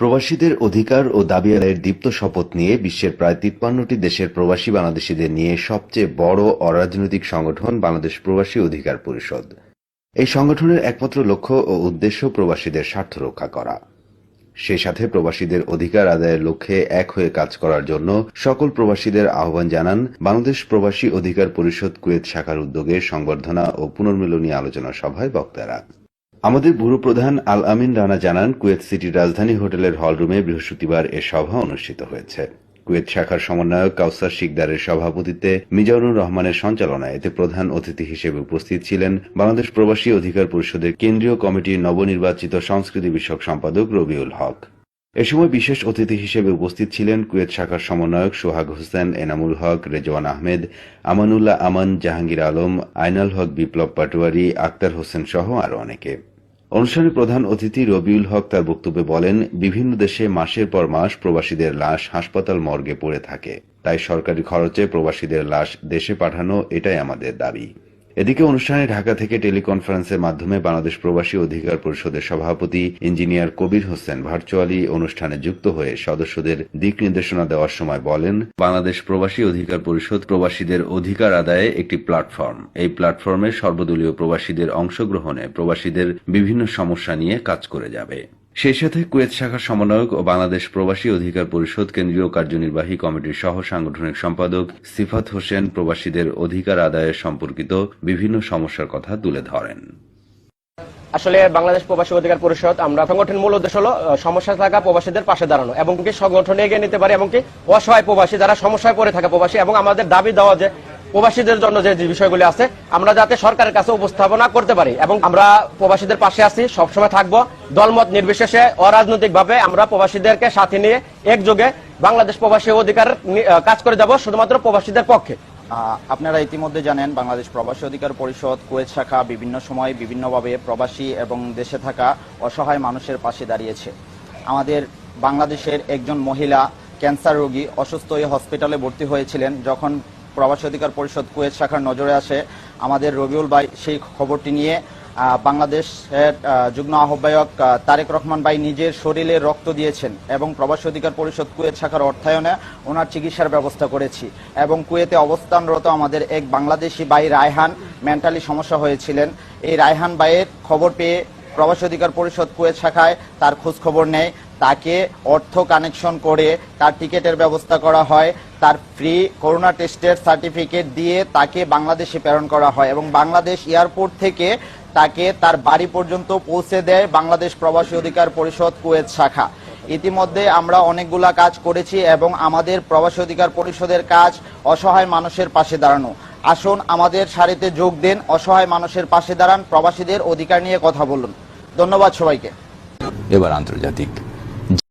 প্রবাসীদের অধিকার ও দাবি আদায়ের দীপ্ত শপথ নিয়ে বিশ্বের প্রায় ৫৩টি দেশের প্রবাসী বাংলাদেশিদের নিয়ে সবচেয়ে বড় অরাজনৈতিক সংগঠন বাংলাদেশ প্রবাসী অধিকার পরিষদ। এই সংগঠনের একমাত্র লক্ষ্য ও উদ্দেশ্য প্রবাসীদের স্বার্থ রক্ষা করা, সেই সাথে প্রবাসীদের অধিকার আদায়ের লক্ষ্যে এক হয়ে কাজ করার জন্য সকল প্রবাসীদের আহ্বান জানান বাংলাদেশ প্রবাসী অধিকার পরিষদ কুয়েত শাখার উদ্যোগে সংবর্ধনা ও পুনর্মিলনী আলোচনা সভায় বক্তারা। আমাদের ব্যুরো প্রধান আল আমিন রানা জানান, কুয়েত সিটির রাজধানী হোটেলের হলরুমে বৃহস্পতিবার এ সভা অনুষ্ঠিত হয়েছে। কুয়েত শাখার সমন্বয়ক কাউসার শিকদারের সভাপতিত্বে মিজানুর রহমানের সঞ্চালনায় এতে প্রধান অতিথি হিসেবে উপস্থিত ছিলেন বাংলাদেশ প্রবাসী অধিকার পরিষদের কেন্দ্রীয় কমিটির নবনির্বাচিত সংস্কৃতি বিষয়ক সম্পাদক রবিউল হক। এ সময় বিশেষ অতিথি হিসেবে উপস্থিত ছিলেন কুয়েত শাখার সমন্বয়ক সোহাগ হোসেন, এনামুল হক, রেজওয়ান আহমেদ, আমানুল্লাহ আমান, জাহাঙ্গীর আলম, আইনাল হক, বিপ্লব পাটোয়ারি, আক্তার হোসেন সহ আরও অনেকে। অনুষ্ঠানে প্রধান অতিথি রবিউল হক তার বক্তব্যে বলেন, বিভিন্ন দেশে মাসের পর মাস প্রবাসীদের লাশ হাসপাতাল মর্গে পড়ে থাকে, তাই সরকারি খরচে প্রবাসীদের লাশ দেশে পাঠানো এটাই আমাদের দাবি। এদিকে অনুষ্ঠানে ঢাকা থেকে টেলিকনফারেন্সের মাধ্যমে বাংলাদেশ প্রবাসী অধিকার পরিষদের সভাপতি ইঞ্জিনিয়ার কবির হোসেন ভার্চুয়ালি অনুষ্ঠানে যুক্ত হয়ে সদস্যদের দিক নির্দেশনা দেওয়ার সময় বলেন, বাংলাদেশ প্রবাসী অধিকার পরিষদ প্রবাসীদের অধিকার আদায়ে একটি প্ল্যাটফর্ম। এই প্ল্যাটফর্মে সর্বদলীয় প্রবাসীদের অংশগ্রহণে প্রবাসীদের বিভিন্ন সমস্যা নিয়ে কাজ করে যাবে। সেই সাথে কুয়েত শাখার সমন্বয়ক ও বাংলাদেশ প্রবাসী অধিকার পরিষদ কেন্দ্রীয় কার্যনির্বাহী কমিটির সহ সাংগঠনিক সম্পাদক সিফাত হোসেন প্রবাসীদের অধিকার আদায়ের সম্পর্কিত বিভিন্ন সমস্যার কথা তুলে ধরেন। আসলে বাংলাদেশ প্রবাসী অধিকার পরিষদ আমরা সংগঠনের মূল উদ্দেশ্য হলো সমস্যা থাকা প্রবাসীদের পাশে দাঁড়ানো এবং কি সংগঠনে এগিয়ে নিতে পারে এবং কি অসহায় প্রবাসী যারা সমস্যায় পড়ে থাকে প্রবাসী এবং আমাদের দাবি দেওয়া যে প্রবাসীদের জন্য যে বিষয়গুলি আছে আমরা যাতে সরকারের কাছে উপস্থাপনা করতে পারি এবং আমরা প্রবাসীদের পাশে আছি, সবসময় থাকবো। দলমত নির্বিশেষে অরাজনৈতিকভাবে আমরা প্রবাসীদেরকে সাথে নিয়ে একযোগে বাংলাদেশ প্রবাসী অধিকার কাজ করে যাব শুধুমাত্র প্রবাসীদের পক্ষে। আপনারা ইতিমধ্যে জানেন বাংলাদেশ প্রবাসী অধিকার পরিষদ কুয়েত শাখা বিভিন্ন সময় বিভিন্নভাবে প্রবাসী এবং দেশে থাকা অসহায় মানুষের পাশে দাঁড়িয়েছে। আমাদের বাংলাদেশের একজন মহিলা ক্যান্সার রোগী অসুস্থ হয়ে হসপিটালে ভর্তি হয়েছিলেন। যখন প্রবাসী অধিকার পরিষদ কুয়েত শাখার নজরে আসে, আমাদের রবিউল ভাই সেই খবরটি নিয়ে বাংলাদেশের যুগ্ম আহ্বায়ক তারেক রহমান ভাই নিজের শরীরে রক্ত দিয়েছেন এবং প্রবাসী অধিকার পরিষদ কুয়েত শাখার অর্থায়নে ওনার চিকিৎসার ব্যবস্থা করেছি এবং কুয়েতে অবস্থানরত আমাদের এক বাংলাদেশি ভাই রায়হান মেন্টালি সমস্যা হয়েছিলেন। এই রায়হান ভাইয়ের খবর পেয়ে প্রবাসী অধিকার পরিষদ কুয়েত শাখায় তার খোঁজ খবর নেয়, তাকে অর্থ কানেকশন করে তার টিকিটের ব্যবস্থা করা হয়, তার ফ্রি করোনা টেস্টের সার্টিফিকেট দিয়ে তাকে বাংলাদেশে প্রেরণ করা হয় এবং বাংলাদেশ এয়ারপোর্ট থেকে তাকে তার বাড়ি পর্যন্ত পৌঁছে দেয় বাংলাদেশ প্রবাসী অধিকার পরিষদ কুয়েত শাখা। ইতিমধ্যে আমরা অনেকগুলা কাজ করেছি এবং আমাদের প্রবাসী অধিকার পরিষদের কাজ অসহায় মানুষের পাশে দাঁড়ানো। আসুন আমাদের সারিতে যোগ দেন, অসহায় মানুষের পাশে দাঁড়ান, প্রবাসীদের অধিকার নিয়ে কথা বলুন। ধন্যবাদ সবাইকে। এবার আন্তর্জাতিক